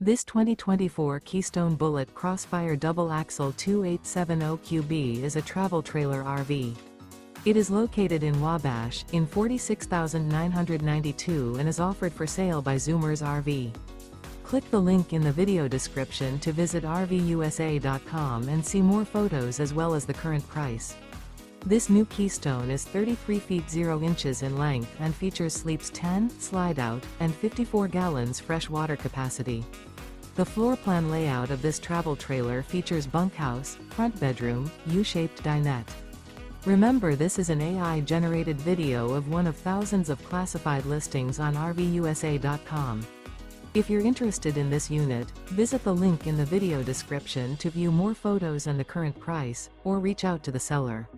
This 2024 Keystone Bullet Crossfire double-axle 2870QB is a travel trailer RV. It is located in Wabash, in 46,992 and is offered for sale by Zoomers RV. Click the link in the video description to visit RVUSA.com and see more photos as well as the current price. This new Keystone is 33 feet 0 inches in length and features sleeps 10, Slideout, and 54 gallons fresh water capacity. The floor plan layout of this travel trailer features bunkhouse, front bedroom, U-shaped dinette. Remember, this is an AI-generated video of one of thousands of classified listings on RVUSA.com. If you're interested in this unit, visit the link in the video description to view more photos and the current price, or reach out to the seller.